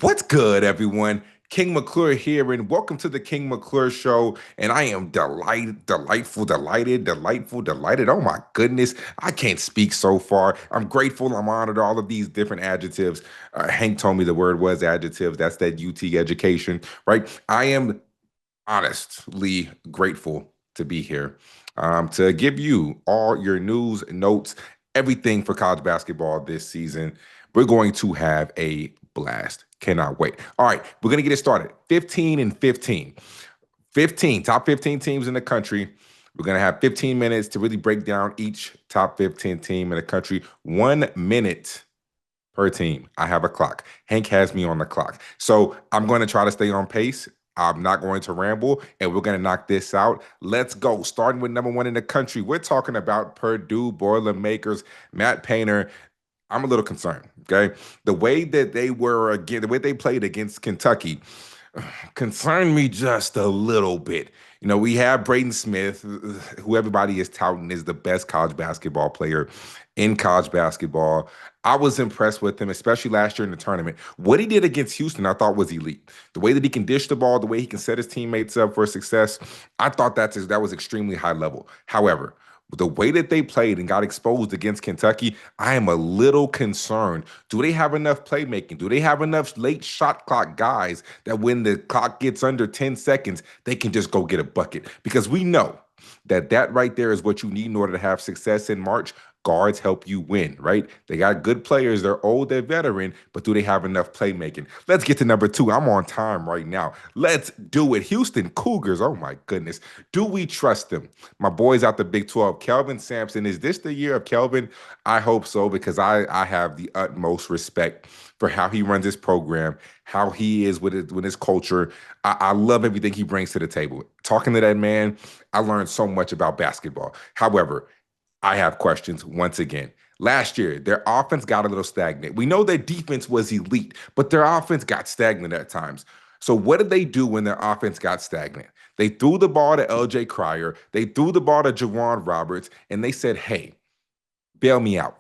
What's good, everyone? King McClure here, and welcome to the King McClure Show. And I am delighted. Oh my goodness, I can't speak so far. I'm grateful, I'm honored, all of these different adjectives. Hank told me the word was adjectives. That's that UT education, right? I am honestly grateful to be here to give you all your news, notes, everything for college basketball this season. We're going to have a blast. Cannot wait. All right, we're going to get it started. 15 and 15. 15, top 15 teams in the country. We're going to have 15 minutes to really break down each top 15 team in the country. 1 minute per team. I have a clock. Hank has me on the clock. So I'm going to try to stay on pace. I'm not going to ramble, and we're going to knock this out. Let's go. Starting with number one in the country, we're talking about Purdue Boilermakers, Matt Painter. I'm a little concerned, okay? The way that they were again, the way they played against Kentucky concerned me just a little bit. We have Braden Smith, who everybody is touting is the best college basketball player in college basketball. I was impressed with him, especially last year in the tournament. What he did against Houston, I thought was elite. The way that he can dish the ball, the way he can set his teammates up for success, I thought that was extremely high level. However, the way that they played and got exposed against Kentucky, I am a little concerned. Do they have enough playmaking? Do they have enough late shot clock guys that when the clock gets under 10 seconds, they can just go get a bucket? Because we know that right there is what you need in order to have success in March. Guards help you win, right? They got good players. They're old, they're veteran, but do they have enough playmaking? Let's get to number two. I'm on time right now. Let's do it. Houston Cougars. Oh my goodness. Do we trust them? My boys out the Big 12. Kelvin Sampson. Is this the year of Kelvin? I hope so, because I have the utmost respect for how he runs his program, how he is with his culture. I love everything he brings to the table. Talking to that man, I learned so much about basketball. However, I have questions once again. Last year, their offense got a little stagnant. We know their defense was elite, but their offense got stagnant at times. So, what did they do when their offense got stagnant? They threw the ball to LJ Cryer, they threw the ball to Jawan Roberts, and they said, hey, bail me out.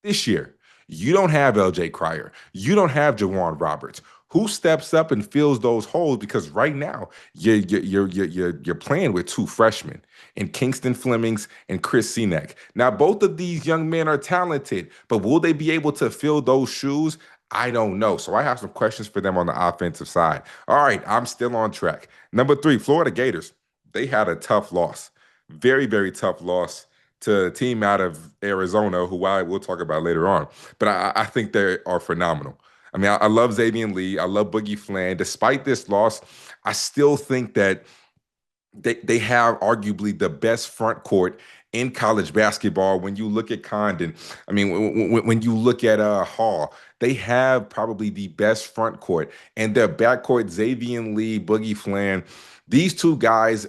This year, you don't have LJ Cryer. You don't have Jawan Roberts. Who steps up and fills those holes? Because right now you're playing with two freshmen and Kingston Flemings and Chris Senek. Now both of these young men are talented, but will they be able to fill those shoes? I don't know. So I have some questions for them on the offensive side. All right, I'm still on track. Number three, Florida Gators. They had a tough loss, very very tough loss to a team out of Arizona, who I will talk about later on. But I think they are phenomenal. I mean, I love Xavier Lee. I love Boogie Flan. Despite this loss, I still think that they have arguably the best front court in college basketball. When you look at Condon, I mean, when you look at Hall, they have probably the best front court. And their backcourt, Xavier Lee, Boogie Flan, these two guys,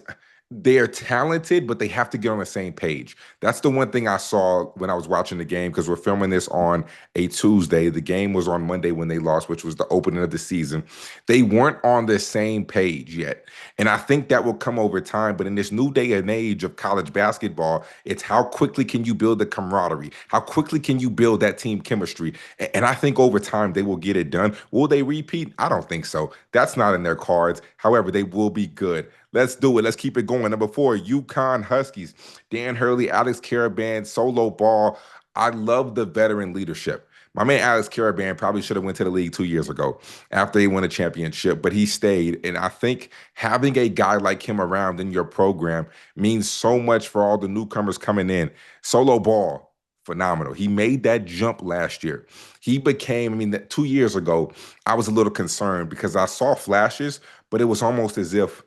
they are talented, but they have to get on the same page. That's the one thing I saw when I was watching the game, because we're filming this on a Tuesday. The game was on Monday when they lost, which was the opening of the season. They weren't on the same page yet. And I think that will come over time. But in this new day and age of college basketball, it's how quickly can you build the camaraderie? How quickly can you build that team chemistry? And I think over time they will get it done. Will they repeat? I don't think so. That's not in their cards. However, they will be good. Let's do it. Let's keep it going. Number four, UConn Huskies. Dan Hurley, Alex Caravan, solo ball. I love the veteran leadership. My man Alex Caravan probably should have went to the league 2 years ago after he won a championship, but he stayed. And I think having a guy like him around in your program means so much for all the newcomers coming in. Solo ball, phenomenal. He made that jump last year. He became, I mean, 2 years ago, I was a little concerned because I saw flashes, but it was almost as if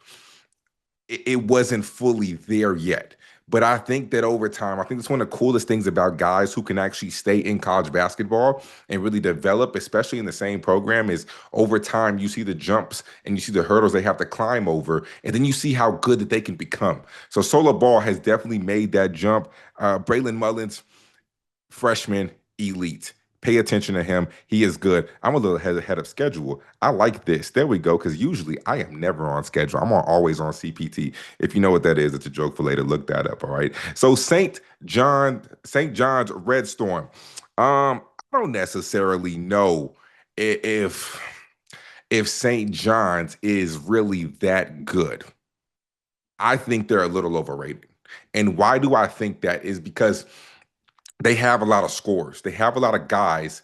it wasn't fully there yet. But I think that over time, I think it's one of the coolest things about guys who can actually stay in college basketball and really develop, especially in the same program, is over time you see the jumps and you see the hurdles they have to climb over, and then you see how good that they can become. So Solo Ball has definitely made that jump. Braylon Mullins, freshman, elite. Pay attention to him. He is good. I'm a little ahead of schedule. I like this. There we go. Because usually I am never on schedule. Always on CPT. If you know what that is, it's a joke for later. Look that up. All right. So St. John's Red Storm. I don't necessarily know if. if St. John's is really that good. I think they're a little overrated. And why do I think that is because they have a lot of scores. They have a lot of guys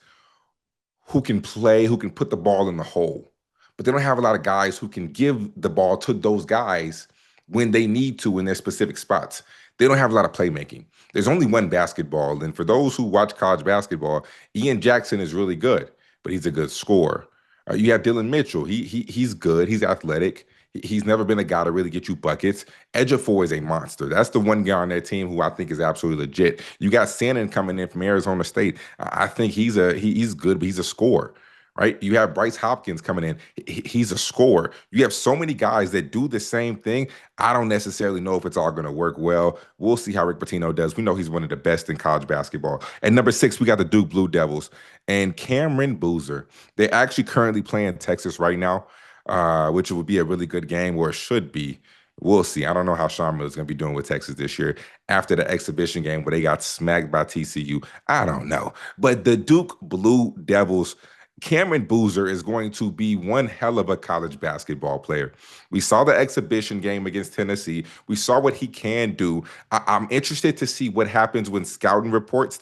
who can play, who can put the ball in the hole. But they don't have a lot of guys who can give the ball to those guys when they need to in their specific spots. They don't have a lot of playmaking. There's only one basketball. And for those who watch college basketball, Ian Jackson is really good, but he's a good scorer. You have Dylan Mitchell. He's good. He's athletic. He's never been a guy to really get you buckets. Ejiofor is a monster. That's the one guy on that team who I think is absolutely legit. You got Sannon coming in from Arizona State. I think he's good, but he's a scorer, right? You have Bryce Hopkins coming in. He's a scorer. You have so many guys that do the same thing. I don't necessarily know if it's all going to work well. We'll see how Rick Pitino does. We know he's one of the best in college basketball. At number 6, we got the Duke Blue Devils and Cameron Boozer. They're actually currently playing Texas right now, which would be a really good game, or it should be. We'll see. I don't know how Sean Miller's going to be doing with Texas this year after the exhibition game where they got smacked by TCU. I don't know. But the Duke Blue Devils, Cameron Boozer is going to be one hell of a college basketball player. We saw the exhibition game against Tennessee. We saw what he can do. I'm interested to see what happens when the scouting reports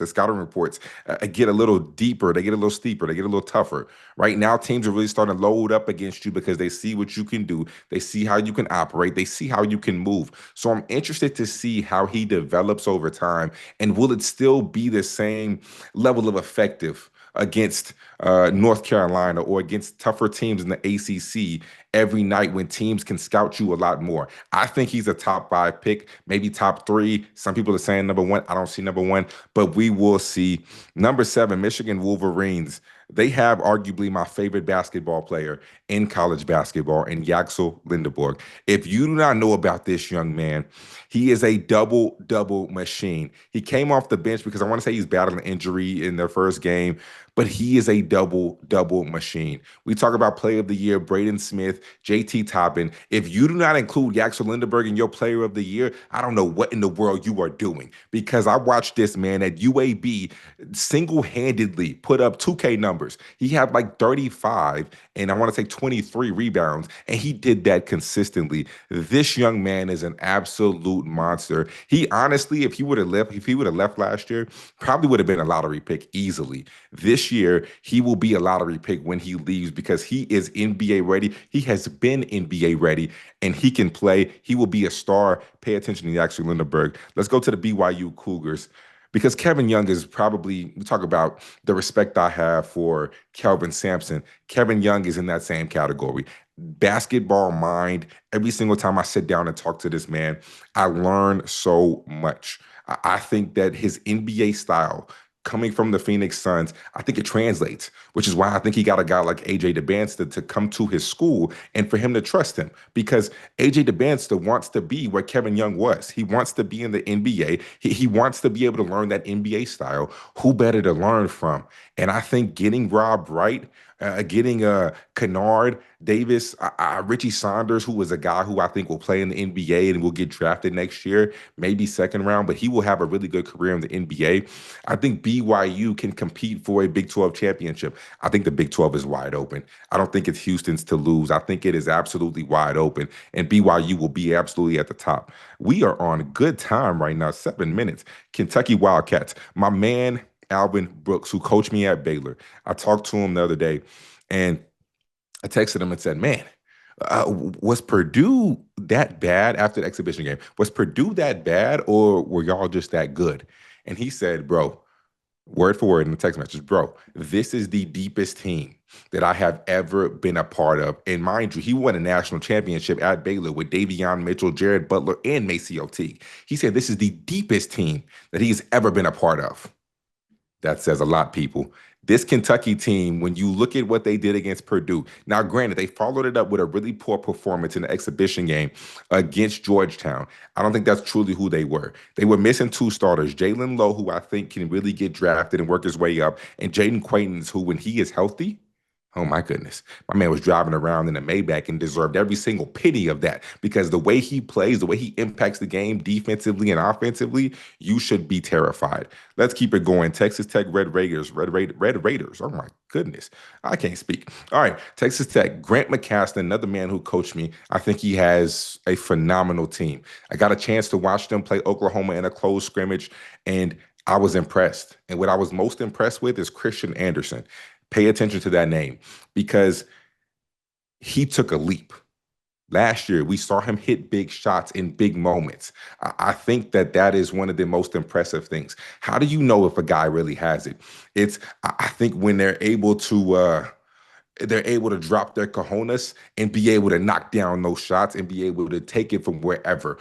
get a little deeper, they get a little steeper, they get a little tougher. Right now, teams are really starting to load up against you because they see what you can do. They see how you can operate. They see how you can move. So I'm interested to see how he develops over time. And will it still be the same level of effective against North Carolina or against tougher teams in the ACC every night when teams can scout you a lot more? I think he's a top 5 pick, maybe top 3. Some people are saying number 1. I don't see number 1, but we will see. Number 7, Michigan Wolverines. They have arguably my favorite basketball player in college basketball, in Yaxel Lindeborg. If you do not know about this young man, he is a double machine. He came off the bench because I want to say he's battling an injury in their first game, but he is a double machine. We talk about player of the year, Braden Smith, JT Toppin. If you do not include Yaxel Lindeberg in your player of the year, I don't know what in the world you are doing, because I watched this man at UAB single-handedly put up 2K numbers. He had like 35 and I want to say 23 rebounds, and he did that consistently. This young man is an absolute monster. He honestly, if he would have left last year, probably would have been a lottery pick easily. This year, he will be a lottery pick when he leaves because he is NBA ready. He has been NBA ready, and he can play. He will be a star. Pay attention to Yaxel Lindeberg. Let's go to the BYU Cougars because Kevin Young is probably, we talk about the respect I have for Kelvin Sampson. Kevin Young is in that same category. Basketball mind. Every single time I sit down and talk to this man, I learn so much. I think that his NBA style, coming from the Phoenix Suns, I think it translates, which is why I think he got a guy like AJ DeBanster to come to his school and for him to trust him, because AJ DeBanster wants to be where Kevin Young was. He wants to be in the NBA. He wants to be able to learn that NBA style. Who better to learn from? And I think getting Rob Wright, getting Kennard Davis, Richie Saunders, who is a guy who I think will play in the NBA and will get drafted next year, maybe second round, but he will have a really good career in the NBA. I think BYU can compete for a Big 12 championship. I think the Big 12 is wide open. I don't think it's Houston's to lose. I think it is absolutely wide open, and BYU will be absolutely at the top. We are on good time right now, 7 minutes. Kentucky Wildcats. My man, Alvin Brooks, who coached me at Baylor. I talked to him the other day, and I texted him and said, "Man, was Purdue that bad after the exhibition game? Was Purdue that bad, or were y'all just that good?" And he said, "Bro, word for word in the text message, bro, this is the deepest team that I have ever been a part of." And mind you, he won a national championship at Baylor with Davion Mitchell, Jared Butler, and Maceo Teague. He said this is the deepest team that he's ever been a part of. That says a lot, people. This Kentucky team, when you look at what they did against Purdue, now granted, they followed it up with a really poor performance in the exhibition game against Georgetown. I don't think that's truly who they were. They were missing 2 starters, Jalen Lowe, who I think can really get drafted and work his way up, and Jaden Quaintance, who, when he is healthy, Oh my goodness. My man was driving around in a Maybach and deserved every single penny of that because the way he plays, the way he impacts the game defensively and offensively, you should be terrified. Let's keep it going. Texas Tech Red Raiders, Red Raiders. Oh my goodness. I can't speak. All right. Texas Tech, Grant McCaston, another man who coached me. I think he has a phenomenal team. I got a chance to watch them play Oklahoma in a close scrimmage, and I was impressed. And what I was most impressed with is Christian Anderson. Pay attention to that name because he took a leap. Last year, we saw him hit big shots in big moments. I think that that is one of the most impressive things. How do you know if a guy really has it? I think when they're able to drop their cojones and be able to knock down those shots and be able to take it from wherever.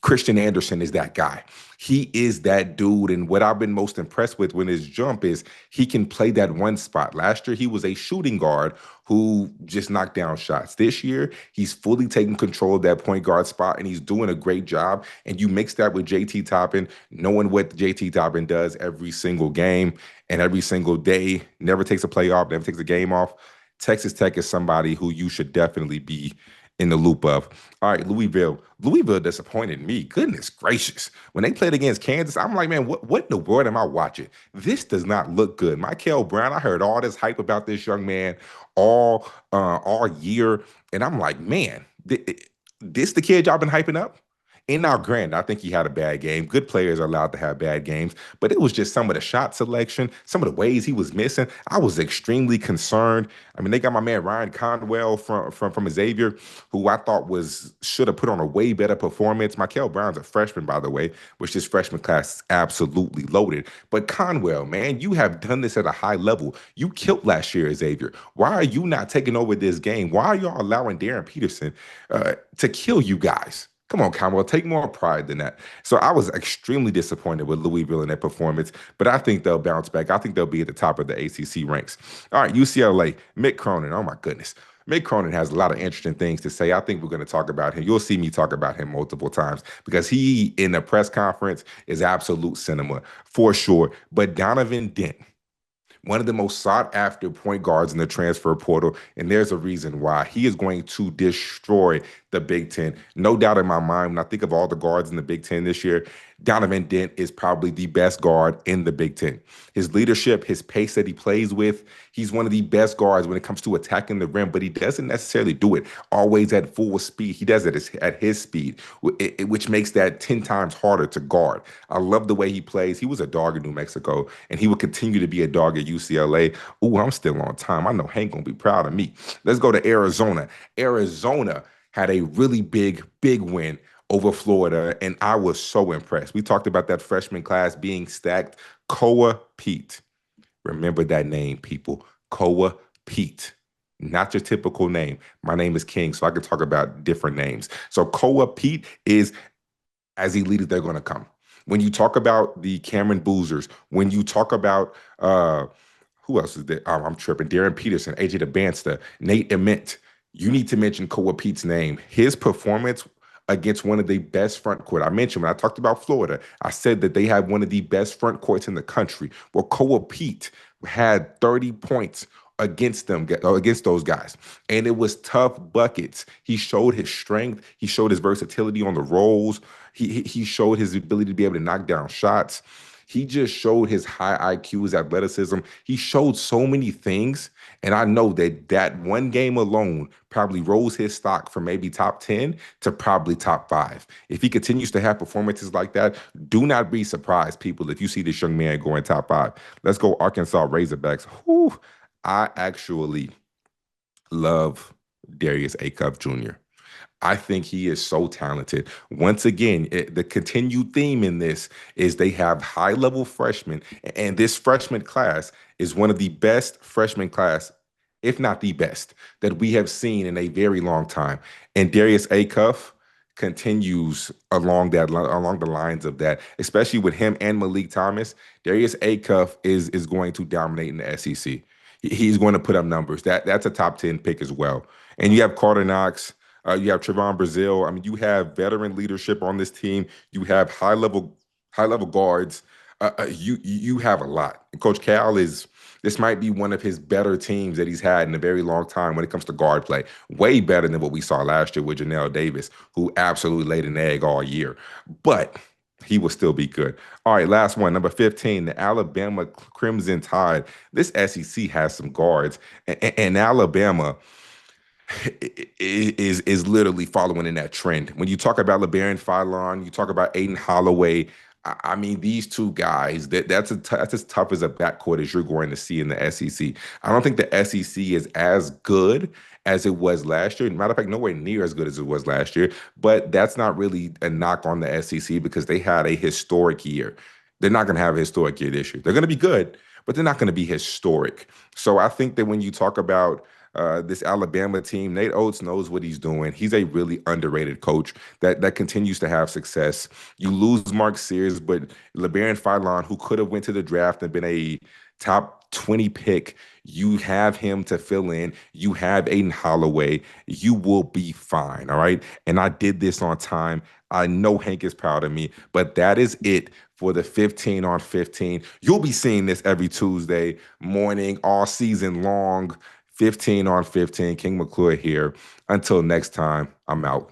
Christian Anderson is that guy. He is that dude. And what I've been most impressed with when his jump is he can play that one spot. Last year, he was a shooting guard who just knocked down shots. This year, he's fully taking control of that point guard spot and he's doing a great job. And you mix that with JT Toppin, knowing what JT Toppin does every single game and every single day, never takes a play off, never takes a game off. Texas Tech is somebody who you should definitely be in the loop of. All right, Louisville. Louisville disappointed me. Goodness gracious. When they played against Kansas, I'm like, man, what in the world am I watching? This does not look good. Michael Brown, I heard all this hype about this young man all year. And I'm like, man, this the kid y'all been hyping up? And now, granted, I think he had a bad game. Good players are allowed to have bad games, but it was just some of the shot selection, some of the ways he was missing. I was extremely concerned. I mean, they got my man Ryan Conwell from Xavier, who I thought was should have put on a way better performance. Michael Brown's a freshman, by the way, which this freshman class is absolutely loaded. But Conwell, man, you have done this at a high level. You killed last year, Xavier. Why are you not taking over this game? Why are y'all allowing Darren Peterson to kill you guys? Come on, Conwell, take more pride than that. So I was extremely disappointed with Louisville in their performance, but I think they'll bounce back. I think they'll be at the top of the ACC ranks. All right, UCLA, Mick Cronin. Oh my goodness. Mick Cronin has a lot of interesting things to say. I think we're going to talk about him. You'll see me talk about him multiple times because he, in the press conference, is absolute cinema for sure. But Donovan Dent, one of the most sought after point guards in the transfer portal. And there's a reason why. He is going to destroy the Big Ten. No doubt in my mind, when I think of all the guards in the Big Ten this year, Donovan Dent is probably the best guard in the Big Ten. His leadership, his pace that he plays with, he's one of the best guards when it comes to attacking the rim, but he doesn't necessarily do it always at full speed. He does it at his speed, which makes that 10 times harder to guard. I love the way he plays. He was a dog in New Mexico, and he will continue to be a dog at UCLA. Ooh, I'm still on time. I know Hank gonna be proud of me. Let's go to Arizona. Arizona had a really big win over Florida, and I was so impressed. We talked about that freshman class being stacked. Koa Pete. Remember that name, people. Koa Pete. Not your typical name. My name is King, so I can talk about different names. So Koa Pete is as elite as they're going to come. When you talk about the Cameron Boozers, when you talk about who else is there? I'm tripping. Darren Peterson, AJ DeBansta, Nate Ament. You need to mention Koa Pete's name. His performance against one of the best front court. I mentioned when I talked about Florida, I said that they have one of the best front courts in the country. Well, Koa Pete had 30 points against them, against those guys. And it was tough buckets. He showed his strength. He showed his versatility on the rolls. He showed his ability to be able to knock down shots. He just showed his high IQ, his athleticism. He showed so many things. And I know that that one game alone probably rose his stock from maybe top 10 to probably top 5. If he continues to have performances like that, do not be surprised, people, if you see this young man going top 5. Let's go Arkansas Razorbacks. Whew, I actually love Darius Acuff Jr. I think he is so talented. Once again, the continued theme in this is they have high level freshmen, and this freshman class is one of the best freshman class, if not the best, that we have seen in a very long time. And Darius Acuff continues along the lines of that, especially with him and Malik Thomas. Darius Acuff is going to dominate in the SEC. He's going to put up numbers. That's a top 10 pick as well. And you have Carter Knox. You have Trevon Brazile. I mean, you have veteran leadership on this team. You have high level guards. You have a lot. Coach Cal is This might be one of his better teams that he's had in a very long time when it comes to guard play. Way better than what we saw last year with Janelle Davis, who absolutely laid an egg all year. But he will still be good. All right, last one, number 15, the Alabama Crimson Tide. This SEC has some guards, and Alabama is literally following in that trend. When you talk about LeBaron Fadlon, you talk about Aiden Holloway. I mean, these two guys, that's as tough as a backcourt as you're going to see in the SEC. I don't think the SEC is as good as it was last year. Matter of fact, nowhere near as good as it was last year. But that's not really a knock on the SEC because they had a historic year. They're not going to have a historic year this year. They're going to be good, but they're not going to be historic. So I think that when you talk about this Alabama team, Nate Oates knows what he's doing. He's a really underrated coach that continues to have success. You lose Mark Sears, but LeBaron Fadlon, who could have went to the draft and been a top 20 pick, you have him to fill in. You have Aiden Holloway. You will be fine. All right. And I did this on time. I know Hank is proud of me, but that is it for the 15 on 15. You'll be seeing this every Tuesday morning, all season long. 15 on 15. King McClure here. Until next time, I'm out.